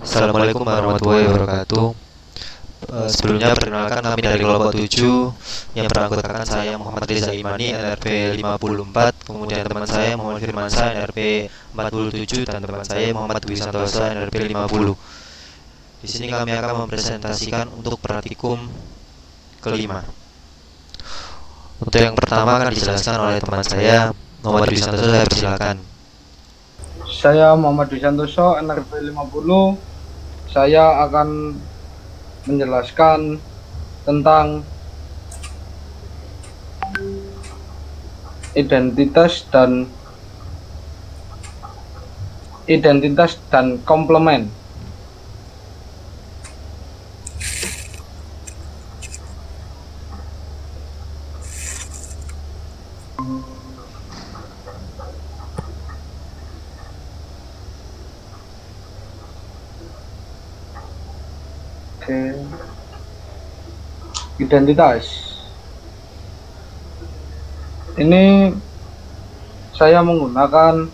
Assalamualaikum warahmatullahi wabarakatuh. Sebelumnya perkenalkan kami dari kelompok 7 yang beranggotakan saya Muhammad Riza Imani NRP 54, kemudian teman saya Muhammad Firmansyah NRP 47 dan teman saya Muhammad Dwi Santoso NRP 50. Di sini kami akan mempresentasikan untuk praktikum kelima. Untuk yang pertama akan dijelaskan oleh teman saya Muhammad Dwi Santoso, saya persilakan. Saya Muhammad Dwi Santoso, NRP 50. Saya akan menjelaskan tentang identitas dan komplement. Oke. Identitas. Ini saya menggunakan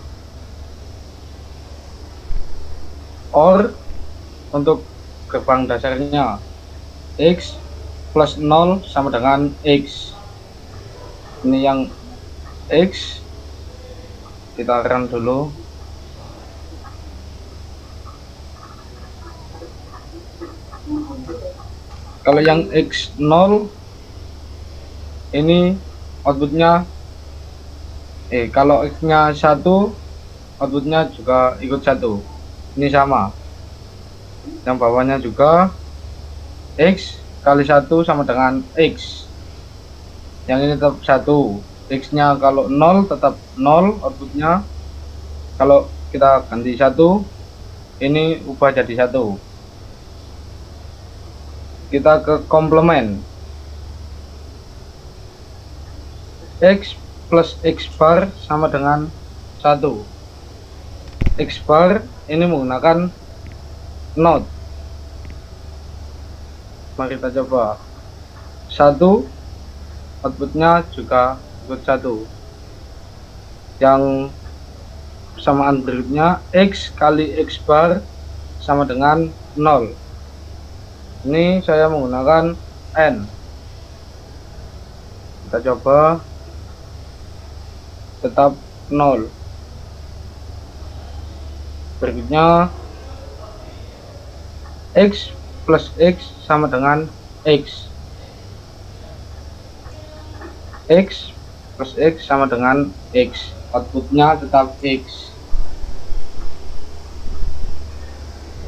OR untuk gerbang dasarnya. X plus 0 sama dengan X. Ini yang X. Kita run dulu. Kalau yang X0 ini outputnya kalau X-nya 1 outputnya juga ikut 1. Ini sama. Yang bawahnya juga X kali 1 sama dengan X. Yang ini tetap 1. X-nya kalau 0 tetap 0 outputnya. Kalau kita ganti 1, ini ubah jadi 1. Kita ke komplement. X plus X bar sama dengan 1. X bar ini menggunakan not. Mari kita coba. 1 outputnya juga ikut 1. Yang persamaan berikutnya X kali X bar sama dengan 0. Ini saya menggunakan N. Kita coba, tetap 0. Berikutnya X plus X sama dengan X. X plus X sama dengan X. Outputnya tetap X.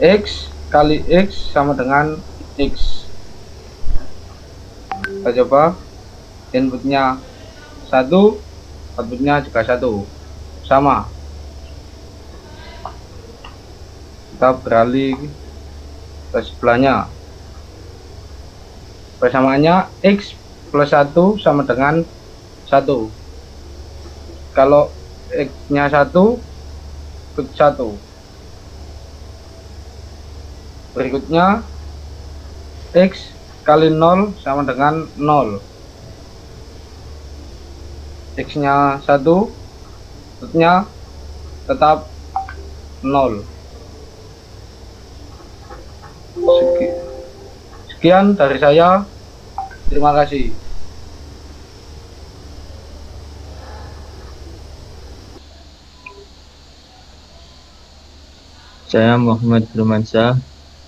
X kali X sama dengan X. Kita coba, inputnya 1, outputnya juga 1, sama. Kita beralih ke sebelahnya. Persamaannya X plus 1 sama dengan 1. Kalau X-nya 1 ikut 1. Berikutnya X kali 0 sama dengan 0. X-nya 1, outputnya tetap 0. Sekian dari saya. Terima kasih. Saya Muhammad Firmansyah,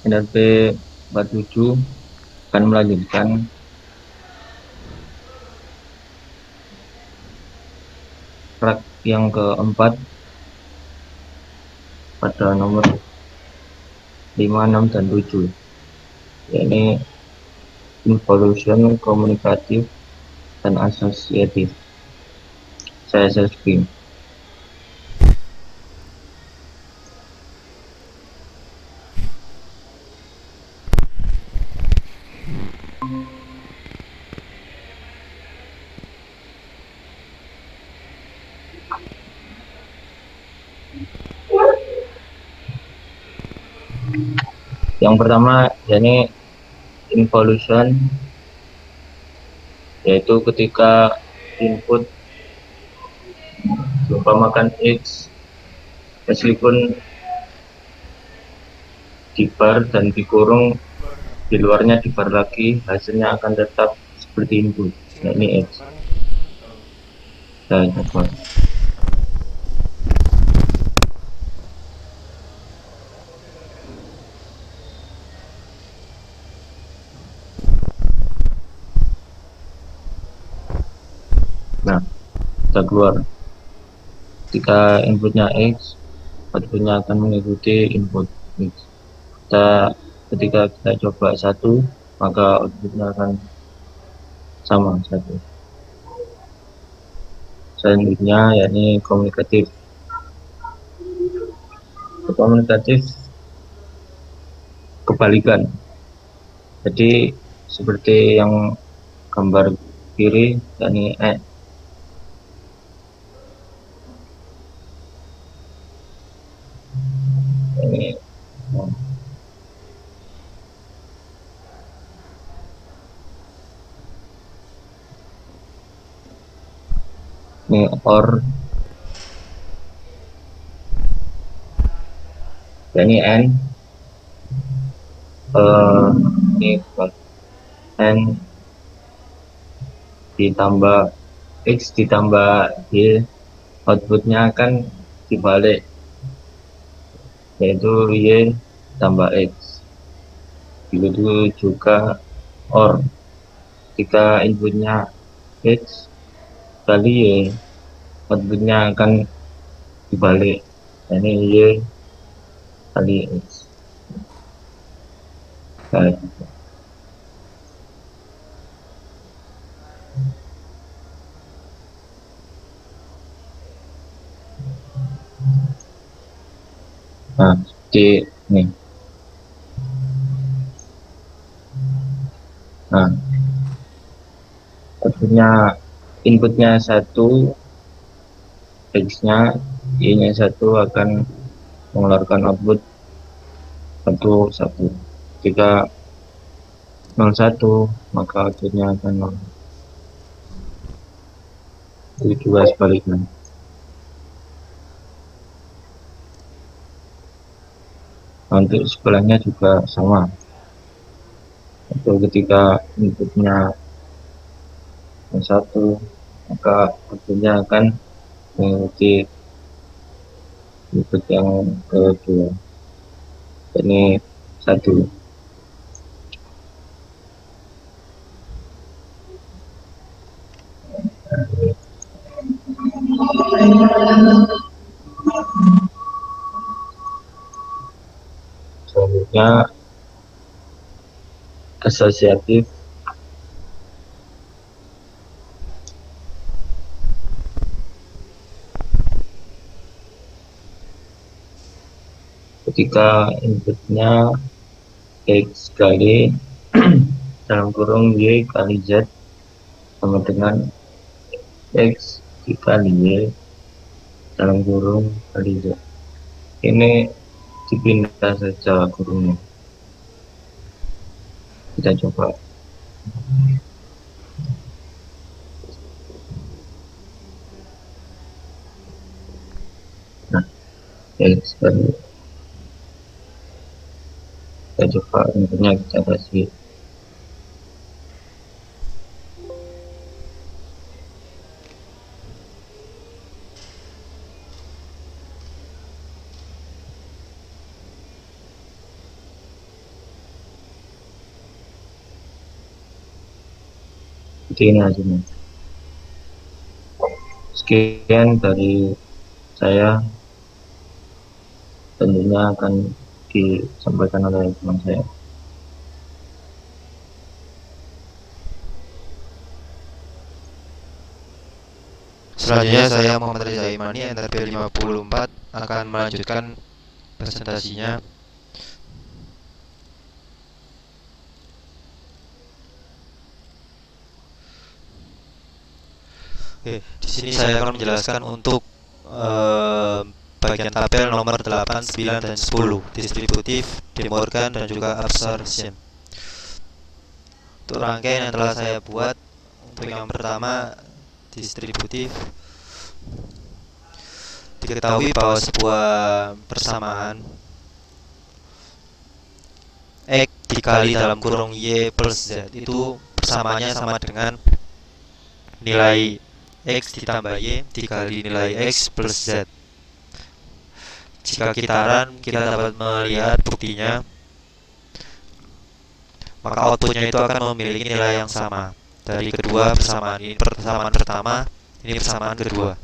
NRP 47, akan melanjutkan prak yang keempat pada nomor 5, 6, dan 7, yakni involution komunikatif dan asosiatif. Saya screen. Yang pertama yakni involution, yaitu ketika input diumpamakan X, meskipun di bar dan dikurung, di luarnya di bar lagi, hasilnya akan tetap seperti input. Nah, ini X. Saya coba. Nah, kita keluar. Ketika inputnya X, outputnya akan mengikuti input X. Ketika kita coba 1, maka outputnya akan sama 1. Selanjutnya yakni komunikatif. Komunikatif kebalikan. Jadi seperti yang gambar kiri, yakni ini OR, yakni N, ini N ditambah X ditambah Y, outputnya akan dibalik, yaitu Y tambah X. Begitu juga OR, ketika inputnya X kali Y, outputnya akan dibalik, yakni Y kali X. Nah, seperti ini. Nah, inputnya 1, X-nya, Y-nya 1 akan mengeluarkan output 1. Jika 01, maka outputnya akan 0. Itu juga sebaliknya. Untuk sebelahnya juga sama. Atau ketika inputnya 1, maka outputnya akan mengikuti input yang kedua. Ini 1. Selanjutnya asosiatif. Ketika inputnya X kali dalam kurung Y kali Z sama dengan X dikali Y dalam kurung kali Z. Ini dipindah saja kurungnya. Kita coba. Nah, X kali, kita coba inputnya kita kasih seperti ini hasilnya. Sekian dari saya, tentunya akan disampaikan oleh teman saya. Selanjutnya saya Muhammad Reza Imani, NRP 54 akan melanjutkan presentasinya. Oke, di sini saya akan menjelaskan untuk bagian tabel nomor 8, 9, dan 10, distributif, De Morgan, dan juga absorption. Untuk rangkaian yang telah saya buat, untuk yang pertama distributif, diketahui bahwa sebuah persamaan X dikali dalam kurung Y plus Z itu persamaannya sama dengan nilai X ditambah Y dikali nilai X plus Z. Jika kitaran, kita dapat melihat buktinya, maka outputnya itu akan memiliki nilai yang sama dari kedua persamaan. Ini persamaan pertama, ini persamaan kedua.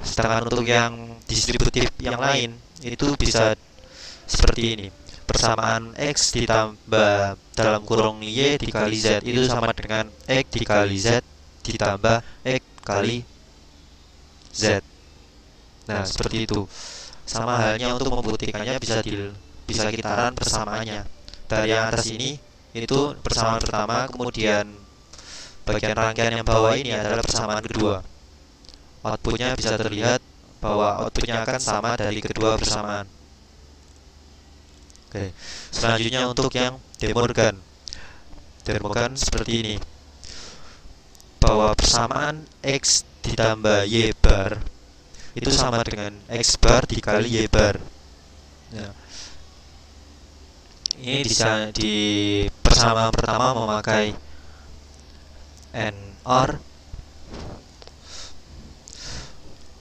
Sedangkan untuk yang distributif yang lain itu bisa seperti ini. Persamaan X ditambah dalam kurung Y dikali Z itu sama dengan X dikali Z ditambah X kali Z. Nah, seperti itu. Sama halnya untuk membuktikannya bisa kitaran persamaannya. Dari yang atas ini itu persamaan pertama, kemudian bagian rangkaian yang bawah ini adalah persamaan kedua. Outputnya bisa terlihat bahwa outputnya akan sama dari kedua persamaan. Oke. Selanjutnya untuk yang De Morgan. De Morgan seperti ini. Bahwa persamaan X ditambah Y bar itu sama dengan X bar dikali Y bar. Nah, ini bisa di persamaan pertama memakai NR.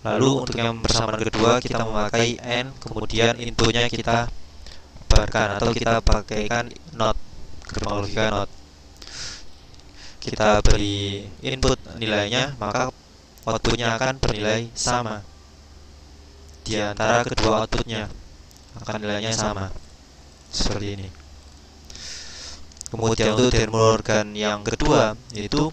Lalu untuk yang persamaan kedua kita memakai N, kemudian inputnya kita barkan atau kita pakaikan not, gerbang logika not. Kita beri input nilainya, maka outputnya akan bernilai sama. Di antara kedua outputnya akan nilainya sama, seperti ini. Kemudian untuk De Morgan yang kedua, yaitu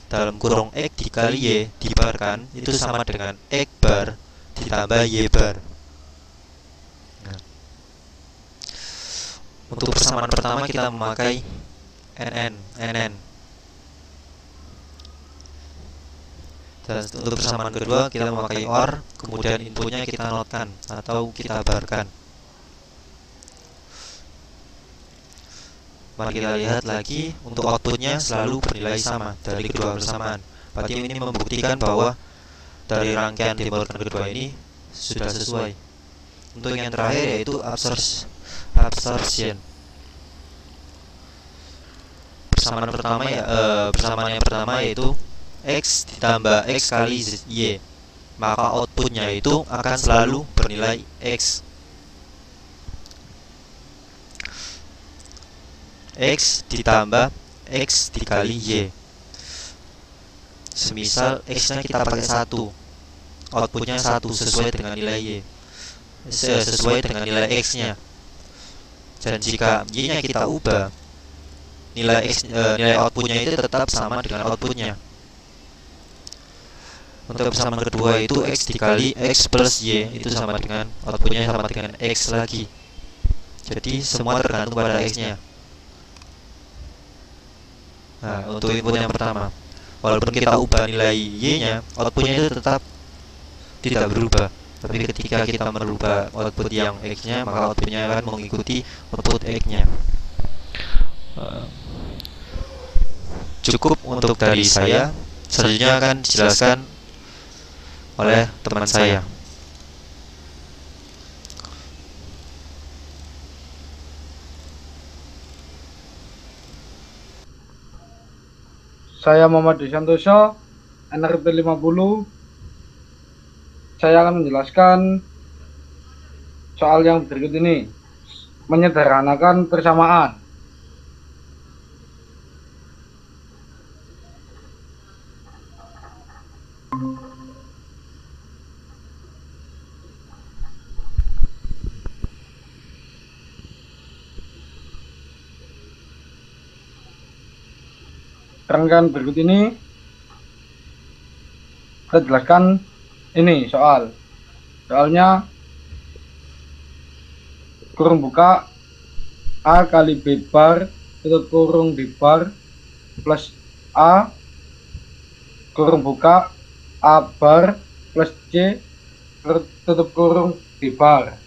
dalam kurung X dikali Y dibarkan itu sama dengan X bar ditambah Y bar. Nah, untuk persamaan pertama kita memakai NN. Dan untuk persamaan kedua kita memakai OR, kemudian inputnya kita notkan atau kita barkan. Mari kita lihat lagi, untuk outputnya selalu bernilai sama dari kedua persamaan. Berarti ini membuktikan bahwa dari rangkaian De Morgan kedua ini sudah sesuai. Untuk yang terakhir yaitu absorption. Persamaan yang pertama yaitu X ditambah X kali Y, maka outputnya itu akan selalu bernilai X. X ditambah X dikali Y. Semisal X nya kita pakai 1, outputnya 1 sesuai dengan nilai Y, sesuai dengan nilai X nya. Dan jika Y nya kita ubah, nilai outputnya itu tetap sama dengan outputnya. Untuk persamaan kedua itu X dikali X plus Y itu sama dengan outputnya sama dengan X lagi. Jadi semua tergantung pada X nya. Nah, untuk input yang pertama, walaupun kita ubah nilai Y nya, outputnya itu tetap tidak berubah. Tapi ketika kita merubah output yang X nya, maka outputnya akan mengikuti output X nya. Cukup untuk dari saya. Selanjutnya akan dijelaskan oleh teman saya. Saya Muhammad Santoso, NRP 50. Saya akan menjelaskan soal yang berikut ini. Menyederhanakan persamaan. Rangkaian berikut ini saya jelaskan ini soalnya kurung buka A kali B bar tutup kurung B bar plus A kurung buka A bar plus C tutup kurung B bar.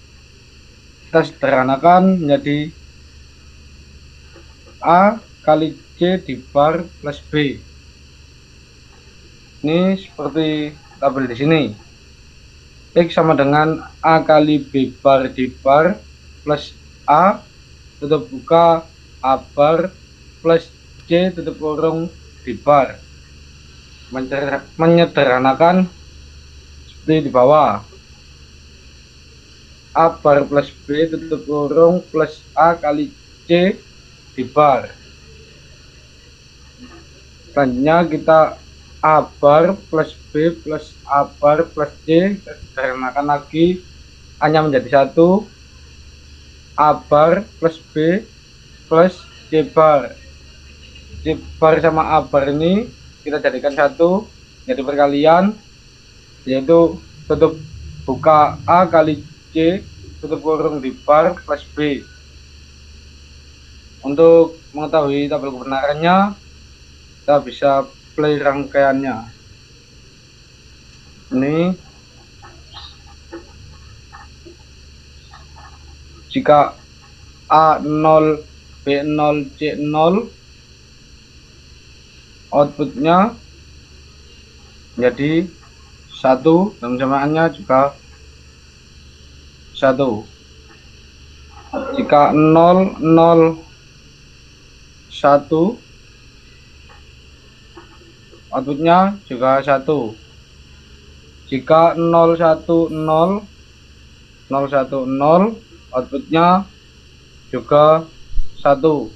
Kita sederhanakan menjadi A kali C di bar plus B. Ini seperti tabel di sini. X sama dengan A kali B bar di bar plus A tutup buka A bar plus C tutup kurung di bar. Menyederhanakan seperti di bawah. A bar plus B tutup kurung plus A kali C di bar. Selanjutnya kita A bar plus B plus A bar plus C, sederhanakan lagi, hanya menjadi 1. A bar plus B plus C bar. C bar sama A bar ini kita jadikan 1, jadi perkalian, yaitu tutup buka A kali C tutup kurung di bar plus B. Untuk mengetahui tabel kebenarannya, kita bisa play rangkaiannya. Ini jika A0 B0 C0, outputnya jadi 1 dan samaannya juga 1. Jika 0 0 1, outputnya juga 1. Jika 0 1 0 0 1 0, outputnya juga 1.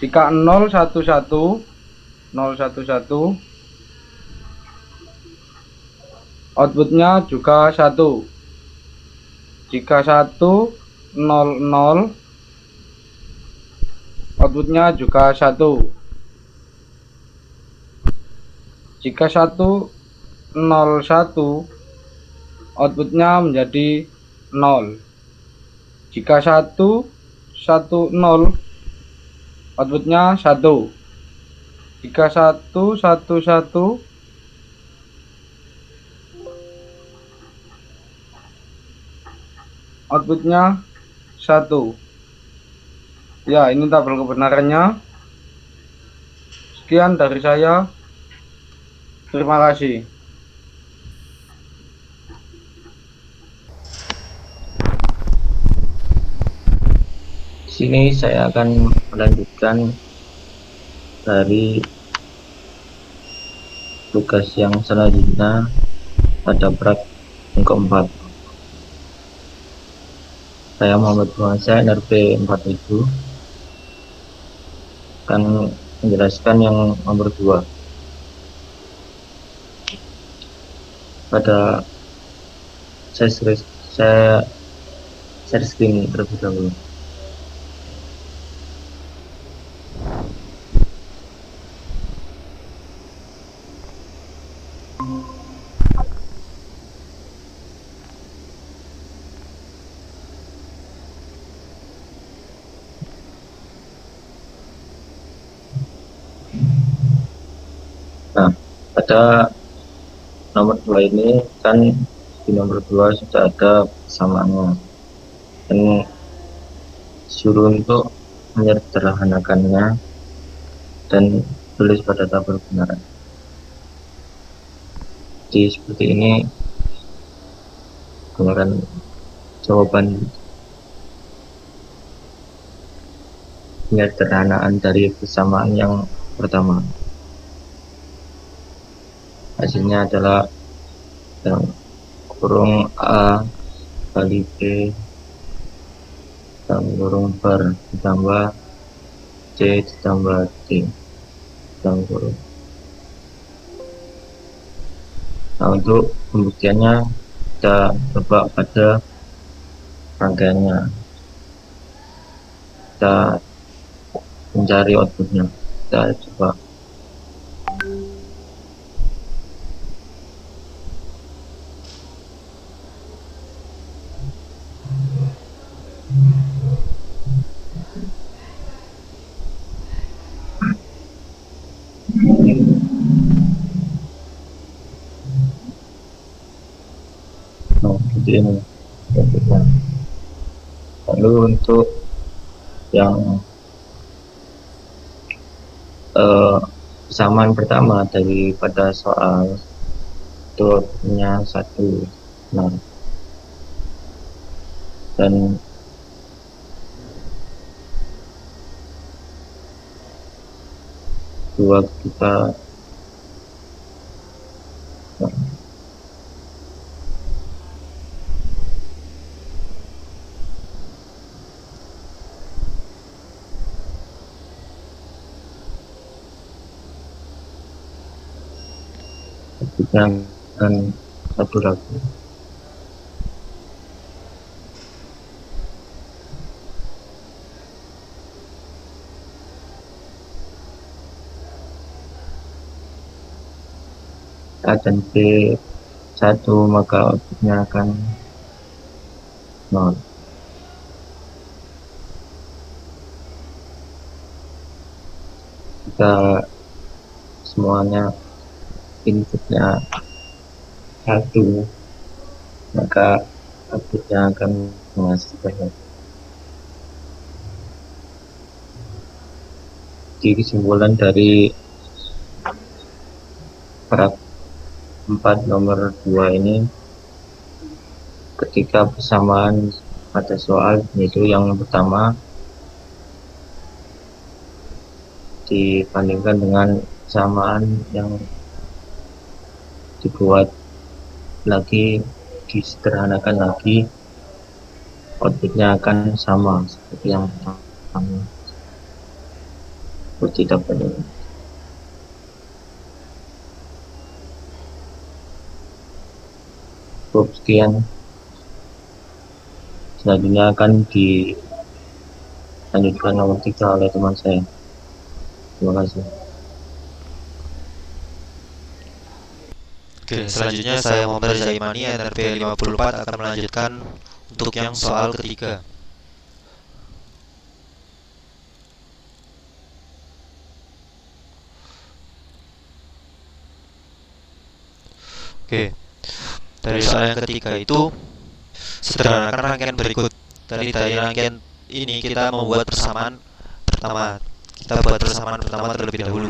Jika 0 1 1 0 1 1, outputnya juga 1. Jika 1 0 0, outputnya juga 1. Jika 1 0 1, outputnya menjadi 0. Jika 1 1 0, outputnya 1. Jika 1 1 1, outputnya 1. Ya, ini tabel kebenarannya. Sekian dari saya. Terima kasih. Sini saya akan melanjutkan dari tugas yang selanjutnya pada praktek yang keempat. Saya Muhammad Muhammad NRP 47 akan menjelaskan yang nomor 2. Pada saya share screen terlebih dahulu. Nah, pada nomor 2 ini kan di nomor 2 sudah ada persamaannya, dan suruh untuk menyederhanakannya dan tulis pada tabel kebenaran. Jadi seperti ini kemudian jawaban penyederhanaan dari persamaan yang pertama. Hasilnya adalah yang kurung A kali B dan kurung bar ditambah C ditambah D dan kurung. Nah, untuk pembuktiannya kita coba pada rangkaiannya, kita mencari outputnya. Kita coba. Nah, seperti ini. Lalu untuk yang persamaan pertama daripada soal itu punya 1. Nah, dan dua kita akan satu lagi. A dan B 1, maka outputnya akan 0. Jika semuanya inputnya 1, maka outputnya akan menghasilkan. Jadi kesimpulan dari paragraf 4 nomor 2 ini, ketika persamaan pada soal, yaitu yang pertama dibandingkan dengan persamaan yang dibuat lagi, disederhanakan lagi, outputnya akan sama seperti yang pertama, seperti dapat ini. Sekian, selanjutnya akan dilanjutkan nomor 3 oleh teman saya. Terima kasih. Oke, selanjutnya saya Muhammad Riza Imani, NRP 54 akan melanjutkan untuk yang soal ketiga. Oke, dari soal yang ketiga itu sederhanakan rangkaian berikut. Dari rangkaian ini kita membuat persamaan pertama. Kita buat persamaan pertama terlebih dahulu.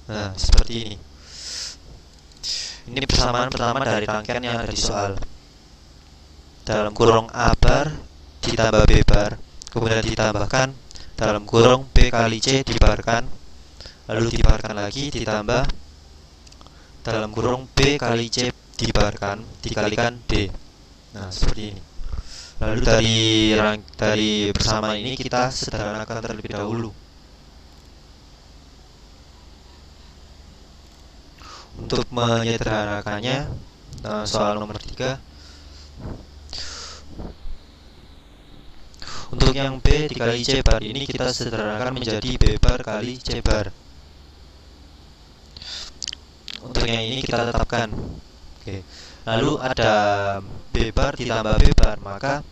Nah, seperti ini. Ini persamaan pertama dari rangkaian yang ada di soal. Dalam kurung A bar ditambah B bar, kemudian ditambahkan dalam kurung B kali C dibarkan, lalu dibarkan lagi ditambah dalam kurung B kali C dibarkan dikalikan D. Nah, seperti ini. Lalu dari persamaan ini kita sederhanakan terlebih dahulu. Untuk menyederhanakannya, soal nomor 3, untuk yang B dikali C bar ini kita sederhanakan menjadi B bar kali C bar. Untuk yang ini kita tetapkan. Oke. Lalu ada B bar ditambah B bar, maka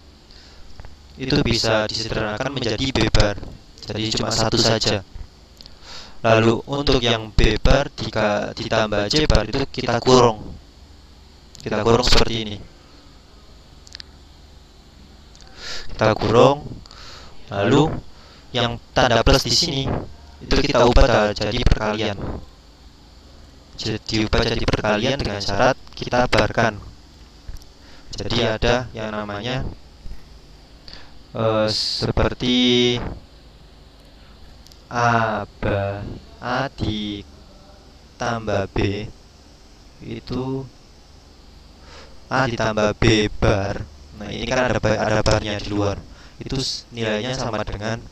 itu bisa disederhanakan menjadi B bar. Jadi cuma satu saja. Lalu untuk yang B bar ditambah C bar itu kita kurung. Kita kurung seperti ini. Kita kurung. Lalu yang tanda plus di sini itu kita ubah jadi perkalian. Jadi ubah jadi perkalian dengan syarat kita barkan. Jadi ada yang namanya seperti A ditambah B itu A ditambah B bar. Nah, ini kan ada barnya di luar. Itu nilainya sama dengan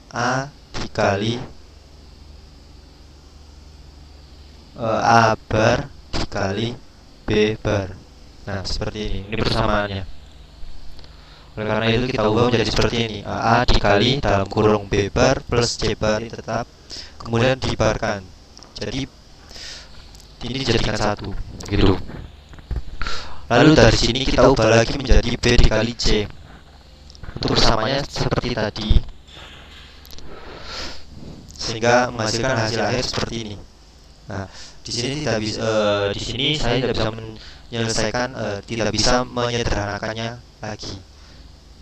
A dikali A bar dikali B bar. Nah, seperti ini. Ini persamaannya. Oleh karena itu kita ubah menjadi seperti ini. A dikali dalam kurung B bar plus C bar ini tetap, kemudian dibarkan. Jadi ini dijadikan satu, gitu. Lalu dari sini kita ubah lagi menjadi B dikali C. Untuk persamanya seperti tadi, sehingga menghasilkan hasil akhir seperti ini. Nah, di sini tidak bisa, di sini saya tidak bisa menyelesaikan, tidak bisa menyederhanakannya lagi.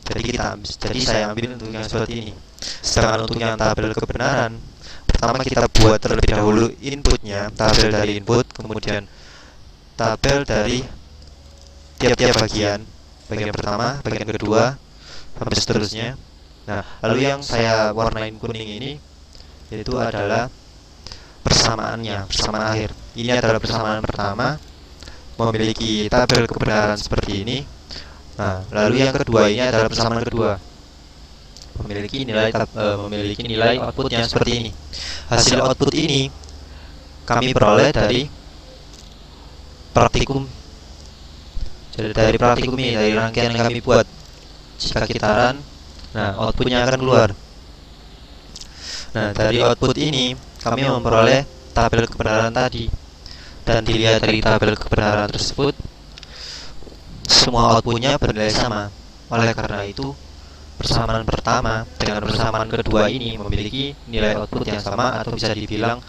Jadi saya ambil untuk yang seperti ini. Sedangkan untuk yang tabel kebenaran, pertama kita buat terlebih dahulu inputnya, tabel dari input, kemudian tabel dari tiap-tiap bagian pertama, bagian kedua, sampai seterusnya. Nah, lalu yang saya warnain kuning ini itu adalah persamaan akhir. Ini adalah persamaan pertama, memiliki tabel kebenaran seperti ini. Nah, lalu yang kedua ini adalah persamaan kedua, memiliki nilai output yang seperti ini. Hasil output ini kami peroleh dari praktikum. Jadi dari praktikum ini, dari rangkaian yang kami buat jika kita run, nah outputnya akan keluar. Nah, dari output ini kami memperoleh tabel kebenaran tadi, dan dilihat dari tabel kebenaran tersebut semua outputnya bernilai sama. Oleh karena itu, persamaan pertama dengan persamaan kedua ini memiliki nilai output yang sama, atau bisa dibilang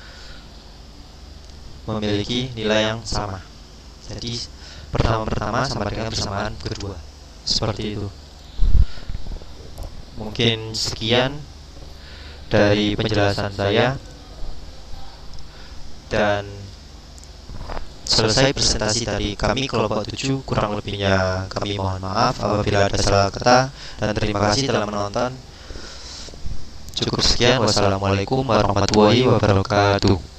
memiliki nilai yang sama. Jadi pertama sama dengan persamaan kedua, seperti itu. Mungkin sekian dari penjelasan saya, dan selesai presentasi dari kami kelompok 7. Kurang lebihnya kami mohon maaf apabila ada salah kata, dan terima kasih telah menonton. Cukup sekian, wassalamualaikum warahmatullahi wabarakatuh.